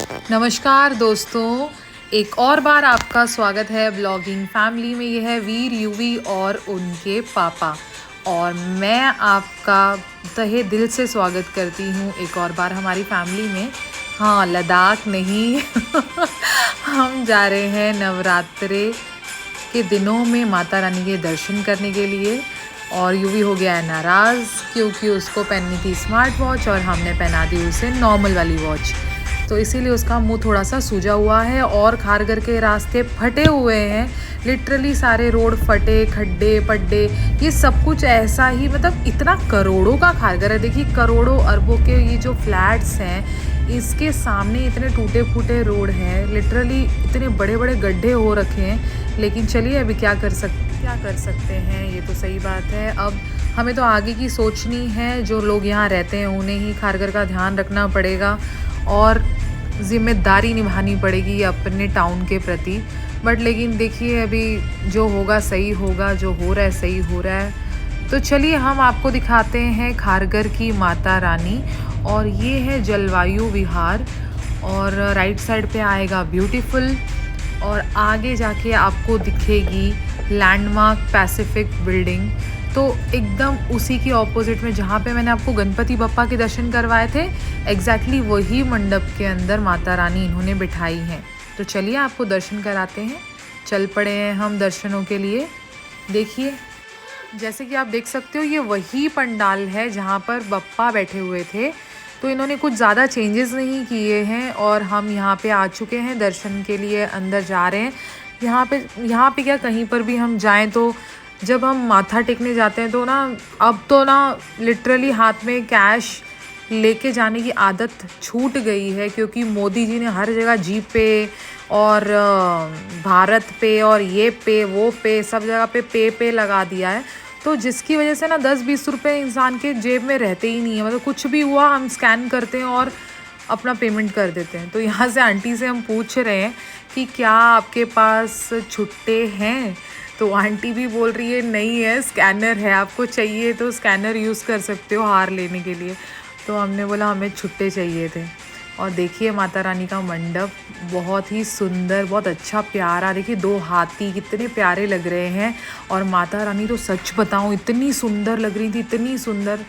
नमस्कार दोस्तों, एक और बार आपका स्वागत है ब्लॉगिंग फैमिली में। ये है वीर, यूवी और उनके पापा, और मैं आपका तहे दिल से स्वागत करती हूँ एक और बार हमारी फैमिली में। हाँ, लद्दाख नहीं हम जा रहे हैं नवरात्रे के दिनों में माता रानी के दर्शन करने के लिए। और यूवी हो गया है नाराज़ क्योंकि उसको पहननी थी स्मार्ट वॉच और हमने पहना दी उसे नॉर्मल वाली वॉच, तो इसीलिए उसका मुंह थोड़ा सा सूजा हुआ है। और खारघर के रास्ते फटे हुए हैं, लिटरली सारे रोड फटे, खड्डे पड्डे, ये सब कुछ ऐसा ही, मतलब इतना करोड़ों का खारघर है। देखिए, करोड़ों अरबों के ये जो फ्लैट्स हैं, इसके सामने इतने टूटे फूटे रोड हैं, लिटरली इतने बड़े बड़े गड्ढे हो रखे हैं। लेकिन चलिए, अभी क्या कर सकते हैं, ये तो सही बात है। अब हमें तो आगे की सोचनी है, जो लोग यहाँ रहते हैं उन्हें ही खारघर का ध्यान रखना पड़ेगा और ज़िम्मेदारी निभानी पड़ेगी अपने टाउन के प्रति। बट लेकिन देखिए, अभी जो होगा सही होगा, जो हो रहा है सही हो रहा है। तो चलिए, हम आपको दिखाते हैं खारघर की माता रानी, और ये है जलवायु विहार। और राइट साइड पे आएगा ब्यूटीफुल, और आगे जाके आपको दिखेगी लैंडमार्क पैसिफिक बिल्डिंग। तो एकदम उसी के ऑपोजिट में जहाँ पे मैंने आपको गणपति बप्पा के दर्शन करवाए थे, एग्जैक्टली वही मंडप के अंदर माता रानी इन्होंने बिठाई हैं। तो चलिए, आपको दर्शन कराते हैं। चल पड़े हैं हम दर्शनों के लिए। देखिए, जैसे कि आप देख सकते हो, ये वही पंडाल है जहाँ पर बप्पा बैठे हुए थे। तो इन्होंने कुछ ज़्यादा चेंजेस नहीं किए हैं, और हम यहाँ पे आ चुके हैं दर्शन के लिए, अंदर जा रहे हैं। यहाँ पे क्या, कहीं पर भी हम जाएं तो जब हम माथा टेकने जाते हैं तो ना, अब तो ना लिटरली हाथ में कैश लेके जाने की आदत छूट गई है, क्योंकि मोदी जी ने हर जगह जी पे और भारत पे और ये पे वो पे, सब जगह पे लगा दिया है। तो जिसकी वजह से ना 10-20 रुपये इंसान के जेब में रहते ही नहीं है। मतलब कुछ भी हुआ, हम स्कैन करते हैं और अपना पेमेंट कर देते हैं। तो यहाँ से आंटी से हम पूछ रहे हैं कि क्या आपके पास छुट्टे हैं, तो आंटी भी बोल रही है नहीं है, स्कैनर है, आपको चाहिए तो स्कैनर यूज़ कर सकते हो हार लेने के लिए। तो हमने बोला हमें छुट्टे चाहिए थे। और देखिए, माता रानी का मंडप बहुत ही सुंदर, बहुत अच्छा प्यारा। देखिए, 2 हाथी कितने प्यारे लग रहे हैं। और माता रानी तो सच बताऊं, इतनी सुंदर लग रही थी, इतनी सुंदर,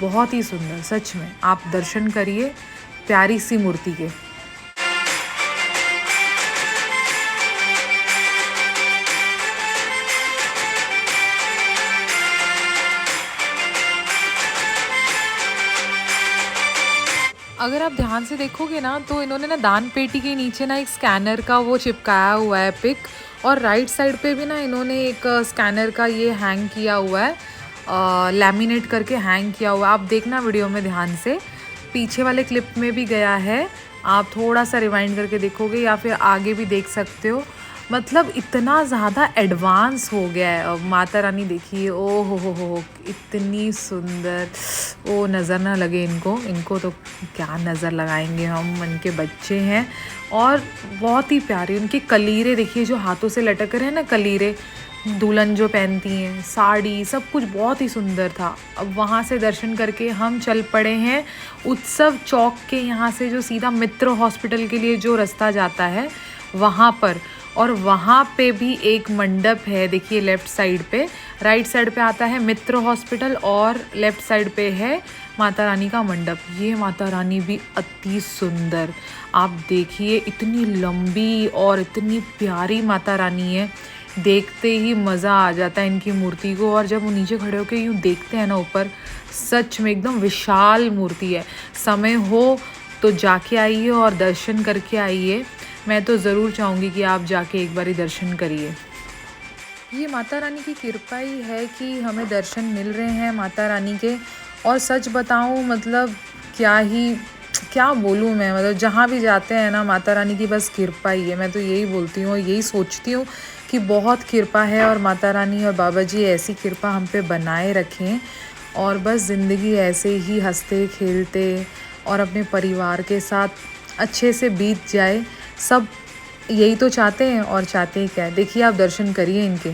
बहुत ही सुंदर। सच में आप दर्शन करिए प्यारी सी मूर्ति के। अगर आप ध्यान से देखोगे ना, तो इन्होंने ना दान पेटी के नीचे ना एक स्कैनर का वो चिपकाया हुआ है पिक, और राइट साइड पे भी ना इन्होंने एक स्कैनर का ये हैंग किया हुआ है, लैमिनेट करके हैंग किया हुआ है। आप देखना वीडियो में ध्यान से, पीछे वाले क्लिप में भी गया है, आप थोड़ा सा रिवाइंड करके देखोगे या फिर आगे भी देख सकते हो। मतलब इतना ज़्यादा एडवांस हो गया है। अब माता रानी देखिए, ओ हो, इतनी सुंदर। ओ, नज़र ना लगे इनको तो क्या नज़र लगाएंगे हम, उनके बच्चे हैं। और बहुत ही प्यारे उनके कलीरे देखिए, जो हाथों से लटक रहे हैं ना कलीरे, दुल्हन जो पहनती हैं, साड़ी, सब कुछ बहुत ही सुंदर था। अब वहाँ से दर्शन करके हम चल पड़े हैं उत्सव चौक के, यहाँ से जो सीधा मित्र हॉस्पिटल के लिए जो रास्ता जाता है वहाँ पर। और वहाँ पे भी एक मंडप है, देखिए लेफ़्ट साइड पे। राइट साइड पे आता है मित्र हॉस्पिटल और लेफ़्ट साइड पे है माता रानी का मंडप। ये माता रानी भी अति सुंदर, आप देखिए, इतनी लंबी और इतनी प्यारी माता रानी है। देखते ही मज़ा आ जाता है इनकी मूर्ति को। और जब वो नीचे खड़े होकर यूँ देखते हैं ना ऊपर, सच में एकदम विशाल मूर्ति है। समय हो तो जाके आइए और दर्शन करके आइए। मैं तो ज़रूर चाहूँगी कि आप जाके एक बारी दर्शन करिए। ये माता रानी की कृपा ही है कि हमें दर्शन मिल रहे हैं माता रानी के। और सच बताऊँ, मतलब क्या बोलूँ मैं, मतलब जहाँ भी जाते हैं ना, माता रानी की बस कृपा ही है। मैं तो यही बोलती हूँ और यही सोचती हूँ कि बहुत कृपा है, और माता रानी और बाबा जी ऐसी कृपा हम पे बनाए रखें, और बस ज़िंदगी ऐसे ही हंसते खेलते और अपने परिवार के साथ अच्छे से बीत जाए। सब यही तो चाहते हैं, और चाहते ही क्या है। देखिए, आप दर्शन करिए इनके।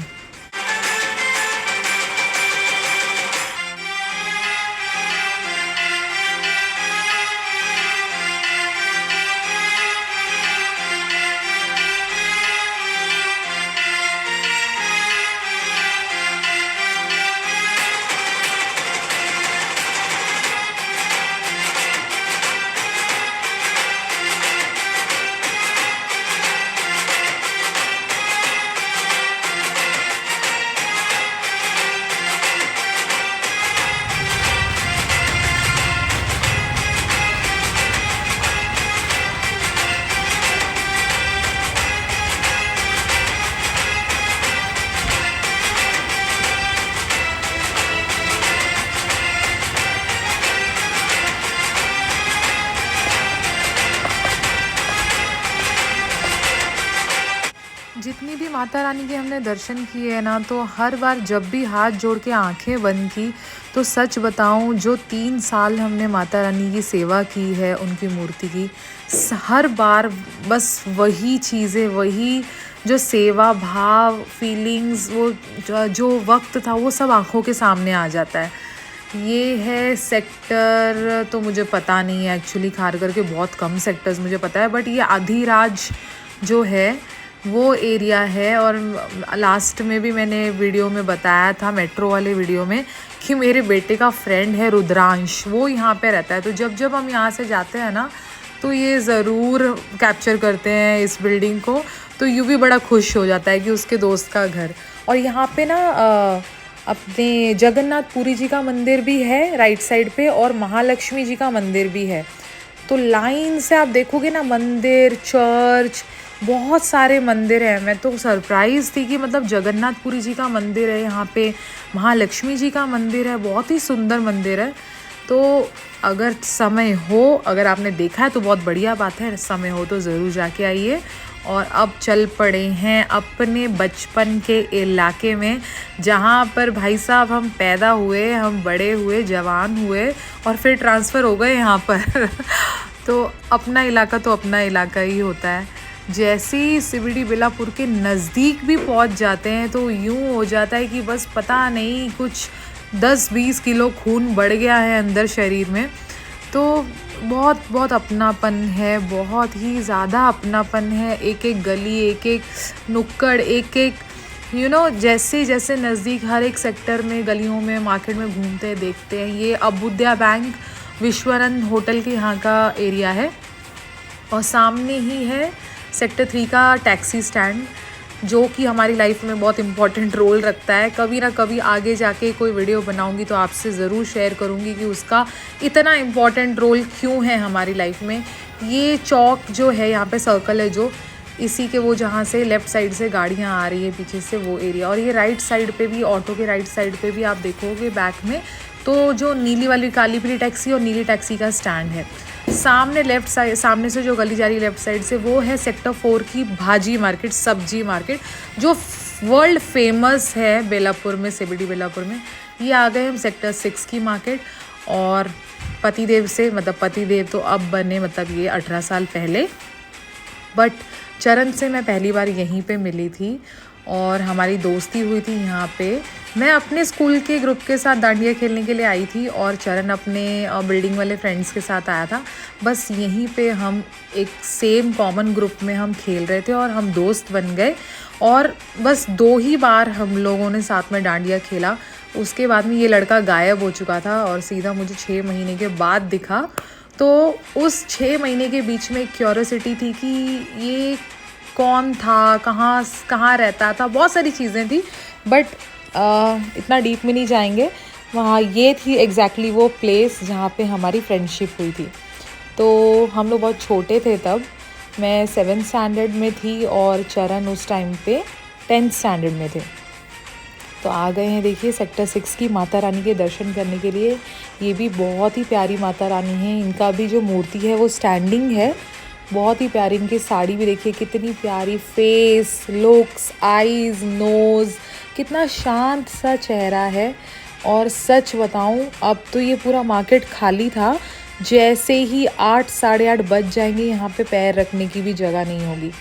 जितनी भी माता रानी के हमने दर्शन किए हैं ना, तो हर बार जब भी हाथ जोड़ के आंखें बंद की, तो सच बताऊं, जो 3 साल हमने माता रानी की सेवा की है उनकी मूर्ति की, हर बार बस वही चीज़ें, वही जो सेवा भाव, फीलिंग्स, वो जो वक्त था वो सब आंखों के सामने आ जाता है। ये है सेक्टर, तो मुझे पता नहीं है एक्चुअली, खारघर के बहुत कम सेक्टर्स मुझे पता है, बट ये अधिराज जो है वो एरिया है। और लास्ट में भी मैंने वीडियो में बताया था, मेट्रो वाले वीडियो में, कि मेरे बेटे का फ्रेंड है रुद्रांश, वो यहाँ पे रहता है। तो जब जब हम यहाँ से जाते हैं ना, तो ये ज़रूर कैप्चर करते हैं इस बिल्डिंग को। तो यूँ भी बड़ा खुश हो जाता है कि उसके दोस्त का घर। और यहाँ पे ना अपने जगन्नाथ पुरी जी का मंदिर भी है राइट साइड पे, और महालक्ष्मी जी का मंदिर भी है। तो लाइन से आप देखोगे ना, मंदिर, चर्च, बहुत सारे मंदिर हैं। मैं तो सरप्राइज़ थी कि मतलब जगन्नाथपुरी जी का मंदिर है यहाँ पे, महालक्ष्मी जी का मंदिर है, बहुत ही सुंदर मंदिर है। तो अगर समय हो, अगर आपने देखा है तो बहुत बढ़िया बात है, समय हो तो ज़रूर जाके आइए। और अब चल पड़े हैं अपने बचपन के इलाके में, जहाँ पर भाई साहब हम पैदा हुए, हम बड़े हुए, जवान हुए और फिर ट्रांसफ़र हो गए यहाँ पर। तो अपना इलाका तो अपना इलाका ही होता है। जैसे ही सीबीडी बेलापुर के नज़दीक भी पहुँच जाते हैं, तो यूँ हो जाता है कि बस पता नहीं, कुछ 10-20 किलो खून बढ़ गया है अंदर शरीर में। तो बहुत बहुत अपनापन है, बहुत ही ज़्यादा अपनापन है। एक एक गली, एक एक नुक्कड़, एक एक जैसे जैसे नज़दीक, हर एक सेक्टर में, गलियों में, मार्केट में घूमते हैं, देखते हैं। ये अबुद्या बैंक विश्वरंग होटल के यहाँ का एरिया है, और सामने ही है सेक्टर 3 का टैक्सी स्टैंड, जो कि हमारी लाइफ में बहुत इम्पॉर्टेंट रोल रखता है। कभी ना कभी आगे जाके कोई वीडियो बनाऊंगी तो आपसे ज़रूर शेयर करूंगी कि उसका इतना इम्पॉर्टेंट रोल क्यों है हमारी लाइफ में। ये चौक जो है, यहाँ पे सर्कल है जो, इसी के वो जहाँ से लेफ़्ट साइड से गाड़ियाँ आ रही है पीछे से, वो एरिया। और ये राइट साइड पे भी, ऑटो के राइट साइड पे भी आप देखोगे बैक में, तो जो नीली वाली, काली पीली टैक्सी और नीली टैक्सी का स्टैंड है। सामने लेफ़्ट साइड, सामने से जो गली जा रही है लेफ़्ट साइड से, वो है सेक्टर 4 की भाजी मार्केट, सब्जी मार्केट, जो वर्ल्ड फेमस है बेलापुर में, सीबीडी बेलापुर में। ये आ गए हम सेक्टर 6 की मार्केट। और पतिदेव से, मतलब पतिदेव तो अब बने, मतलब ये 18 साल पहले, बट चरण से मैं पहली बार यहीं पे मिली थी और हमारी दोस्ती हुई थी यहाँ पे। मैं अपने स्कूल के ग्रुप के साथ डांडिया खेलने के लिए आई थी, और चरण अपने बिल्डिंग वाले फ्रेंड्स के साथ आया था। बस यहीं पे हम एक सेम कॉमन ग्रुप में हम खेल रहे थे और हम दोस्त बन गए। और बस 2 ही बार हम लोगों ने साथ में डांडिया खेला। उसके बाद में ये लड़का गायब हो चुका था और सीधा मुझे 6 महीने के बाद दिखा। तो उस 6 महीने के बीच में क्यूरियोसिटी थी कि ये कौन था, कहाँ रहता था, बहुत सारी चीज़ें थी, बट इतना डीप में नहीं जाएंगे। वहाँ ये थी एग्जैक्टली वो प्लेस जहाँ पे हमारी फ्रेंडशिप हुई थी। तो हम लोग बहुत छोटे थे तब, मैं 7th स्टैंडर्ड में थी और चरण उस टाइम पे 10th स्टैंडर्ड में थे। तो आ गए हैं, देखिए, सेक्टर 6 की माता रानी के दर्शन करने के लिए। ये भी बहुत ही प्यारी माता रानी है, इनका भी जो मूर्ति है वो स्टैंडिंग है, बहुत ही प्यारी। इनकी साड़ी भी देखिए कितनी प्यारी, फेस, लुक्स, आईज़, नोज़, कितना शांत सा चेहरा है। और सच बताऊं, अब तो ये पूरा मार्केट खाली था, जैसे ही 8 साढ़े 8 बज जाएंगे, यहाँ पे पैर रखने की भी जगह नहीं होगी।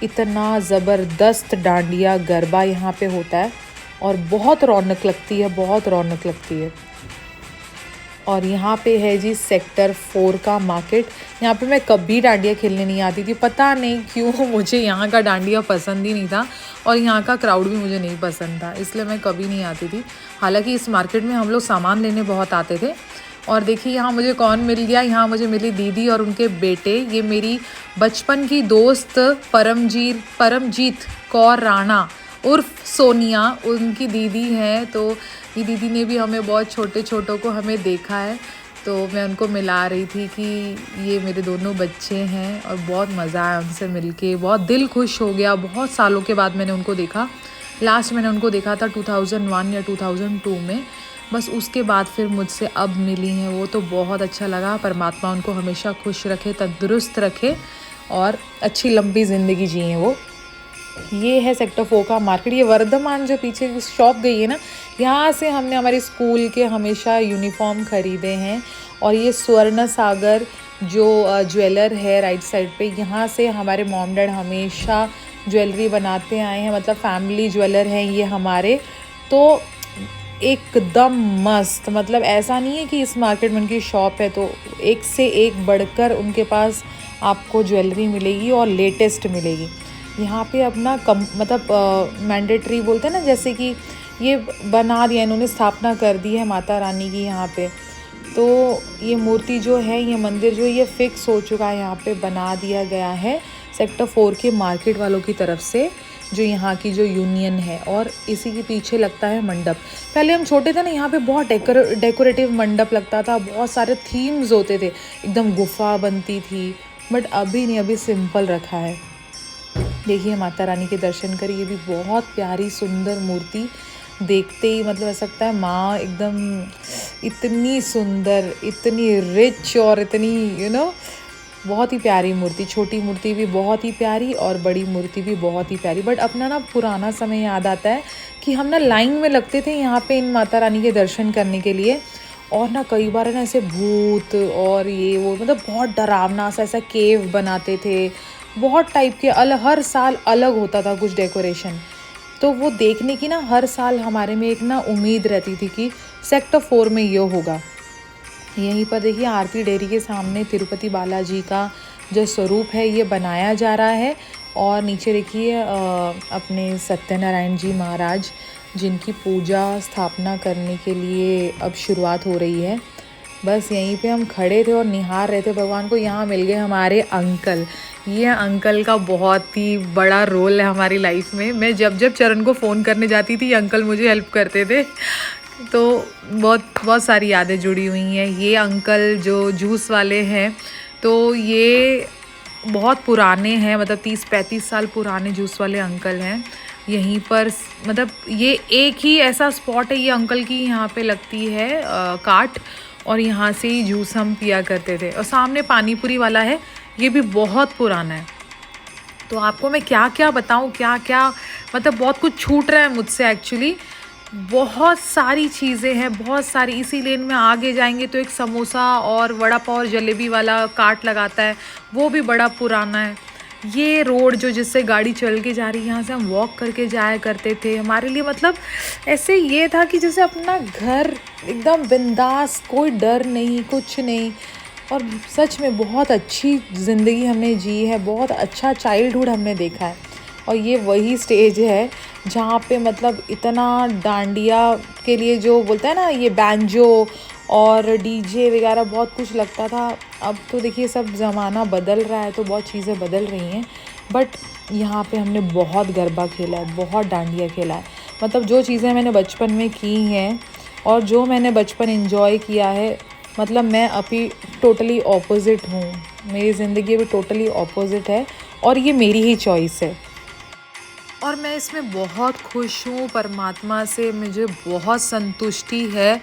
इतना ज़बरदस्त डांडिया गरबा यहाँ पे होता है और बहुत रौनक लगती है, बहुत रौनक लगती है। और यहाँ पे है जी सेक्टर 4 का मार्केट। यहाँ पे मैं कभी डांडिया खेलने नहीं आती थी, पता नहीं क्यों, मुझे यहाँ का डांडिया पसंद ही नहीं था और यहाँ का क्राउड भी मुझे नहीं पसंद था, इसलिए मैं कभी नहीं आती थी। हालांकि इस मार्केट में हम लोग सामान लेने बहुत आते थे। और देखिए यहाँ मुझे कौन मिल गया, यहाँ मुझे मिली दीदी और उनके बेटे। ये मेरी बचपन की दोस्त परमजीत कौर राणा उर्फ सोनिया, उनकी दीदी हैं। तो ये दीदी ने भी हमें, बहुत छोटे छोटों को हमें देखा है, तो मैं उनको मिला रही थी कि ये मेरे दोनों बच्चे हैं। और बहुत मज़ा आया उनसे मिलके, बहुत दिल खुश हो गया। बहुत सालों के बाद मैंने उनको देखा, लास्ट मैंने उनको देखा था 2001 या 2002 में, बस उसके बाद फिर मुझसे अब मिली हैं वो। तो बहुत अच्छा लगा। परमात्मा उनको हमेशा खुश रखे, तंदुरुस्त रखे और अच्छी लंबी ज़िंदगी जिए वो। ये है सेक्टर 4 का मार्केट। ये वर्धमान जो पीछे शॉप गई है ना, यहाँ से हमने हमारे स्कूल के हमेशा यूनिफॉर्म ख़रीदे हैं। और ये स्वर्ण सागर जो ज्वेलर है राइट साइड पे, यहाँ से हमारे मॉम डैड हमेशा ज्वेलरी बनाते आए हैं, मतलब फैमिली ज्वेलर हैं ये हमारे। तो एकदम मस्त, मतलब ऐसा नहीं है कि इस मार्केट में उनकी शॉप है तो एक से एक बढ़कर उनके पास आपको ज्वेलरी मिलेगी और लेटेस्ट मिलेगी। यहाँ पे अपना मतलब मैंडेटरी बोलते हैं ना, जैसे कि ये बना दिया इन्होंने, स्थापना कर दी है माता रानी की यहाँ पे। तो ये मूर्ति जो है, ये मंदिर जो है, ये फिक्स हो चुका है, यहाँ पे बना दिया गया है सेक्टर 4 के मार्केट वालों की तरफ से, जो यहाँ की जो यूनियन है। और इसी के पीछे लगता है मंडप। पहले हम छोटे थे ना, यहाँ पे बहुत डेकोरेटिव मंडप लगता था, बहुत सारे थीम्स होते थे, एकदम गुफा बनती थी। बट अभी नहीं, अभी सिंपल रखा है। देखिए माता रानी के दर्शन करिए, ये भी बहुत प्यारी सुंदर मूर्ति। देखते ही मतलब ऐसा लगता है माँ एकदम इतनी सुंदर, इतनी रिच और इतनी बहुत ही प्यारी मूर्ति। छोटी मूर्ति भी बहुत ही प्यारी और बड़ी मूर्ति भी बहुत ही प्यारी। बट अपना ना पुराना समय याद आता है कि हम ना लाइन में लगते थे यहाँ पे इन माता रानी के दर्शन करने के लिए। और ना कई बार ना ऐसे भूत और ये वो, मतलब बहुत डरावना सा ऐसा केव बनाते थे, बहुत टाइप के हर साल अलग होता था कुछ डेकोरेशन। तो वो देखने की ना हर साल हमारे में एक ना उम्मीद रहती थी कि सेक्टर 4 में ये होगा। यहीं पर देखिए आरती डेयरी के सामने तिरुपति बालाजी का जो स्वरूप है ये बनाया जा रहा है। और नीचे देखिए अपने सत्यनारायण जी महाराज, जिनकी पूजा स्थापना करने के लिए अब शुरुआत हो रही है। बस यहीं पे हम खड़े थे और निहार रहे थे भगवान को। यहाँ मिल गए हमारे अंकल। ये अंकल का बहुत ही बड़ा रोल है हमारी लाइफ में। मैं जब जब चरण को फ़ोन करने जाती थी, अंकल मुझे हेल्प करते थे। तो बहुत सारी यादें जुड़ी हुई हैं। ये अंकल जो जूस वाले हैं, तो ये बहुत पुराने हैं, मतलब 30-35 साल पुराने जूस वाले अंकल हैं। यहीं पर मतलब ये एक ही ऐसा स्पॉट है, ये अंकल की यहाँ पे लगती है काट, और यहाँ से ही जूस हम पिया करते थे। और सामने पानीपुरी वाला है, ये भी बहुत पुराना है। तो आपको मैं क्या क्या बताऊँ, क्या क्या मतलब बहुत कुछ छूट रहा है मुझसे एक्चुअली। बहुत सारी चीज़ें हैं, बहुत सारी। इसी लेन में आगे जाएंगे तो एक समोसा और वड़ा पाव और जलेबी वाला काट लगाता है, वो भी बड़ा पुराना है। ये रोड जो जिससे गाड़ी चल के जा रही है, यहाँ से हम वॉक करके जाया करते थे। हमारे लिए मतलब ऐसे ये था कि जैसे अपना घर, एकदम बिंदास, कोई डर नहीं, कुछ नहीं। और सच में बहुत अच्छी ज़िंदगी हमने जी है, बहुत अच्छा चाइल्डहुड हमने देखा है। और ये वही स्टेज है जहाँ पे मतलब इतना डांडिया के लिए जो बोलते हैं ना, ये बैंजो और डीजे वगैरह बहुत कुछ लगता था। अब तो देखिए सब ज़माना बदल रहा है, तो बहुत चीज़ें बदल रही हैं। बट यहाँ पे हमने बहुत गरबा खेला है, बहुत डांडिया खेला है। मतलब जो चीज़ें मैंने बचपन में की हैं और जो मैंने बचपन एंजॉय किया है, मतलब मैं अभी टोटली ऑपोजिट हूँ। मेरी ज़िंदगी अभी टोटली ऑपोजिट है और ये मेरी ही चॉइस है। और मैं इसमें बहुत खुश हूँ परमात्मा से, मुझे बहुत संतुष्टि है।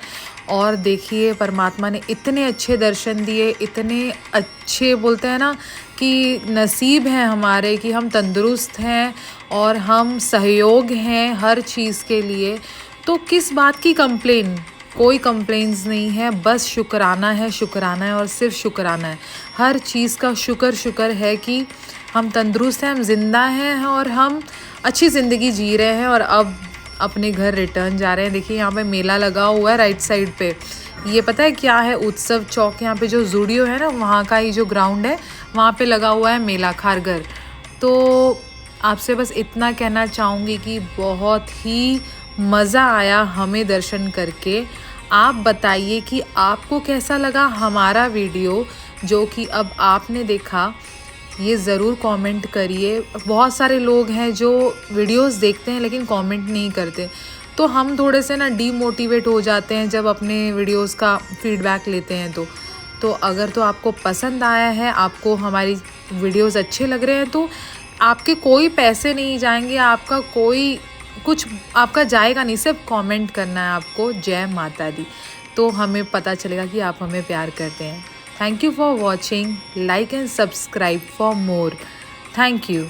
और देखिए परमात्मा ने इतने अच्छे दर्शन दिए, इतने अच्छे बोलते हैं ना कि नसीब हैं हमारे कि हम तंदुरुस्त हैं और हम सहयोग हैं हर चीज़ के लिए। तो किस बात की कंप्लेन, कोई कंप्लेंट्स नहीं है, बस शुक्राना है, शुक्राना है और सिर्फ शुक्राना है। हर चीज़ का शुक्र है कि हम तंदुरुस्त हैं, हम ज़िंदा हैं और हम अच्छी ज़िंदगी जी रहे हैं। और अब अपने घर रिटर्न जा रहे हैं। देखिए यहाँ पे मेला लगा हुआ है राइट साइड पे। ये पता है क्या है? उत्सव चौक। यहाँ पे जो ज़ूडियो है ना, वहाँ का ही जो ग्राउंड है, वहाँ पे लगा हुआ है मेला खारघर। तो आपसे बस इतना कहना चाहूँगी कि बहुत ही मज़ा आया हमें दर्शन करके। आप बताइए कि आपको कैसा लगा हमारा वीडियो जो कि अब आपने देखा, ये ज़रूर कमेंट करिए। बहुत सारे लोग हैं जो वीडियोस देखते हैं लेकिन कमेंट नहीं करते, तो हम थोड़े से ना डीमोटिवेट हो जाते हैं जब अपने वीडियोस का फीडबैक लेते हैं। तो अगर तो आपको पसंद आया है, आपको हमारी वीडियोस अच्छे लग रहे हैं, तो आपके कोई पैसे नहीं जाएंगे, आपका कोई कुछ आपका जाएगा नहीं, सिर्फ कमेंट करना है आपको, जय माता दी। तो हमें पता चलेगा कि आप हमें प्यार करते हैं। Thank you for watching. Like and subscribe for more. Thank you.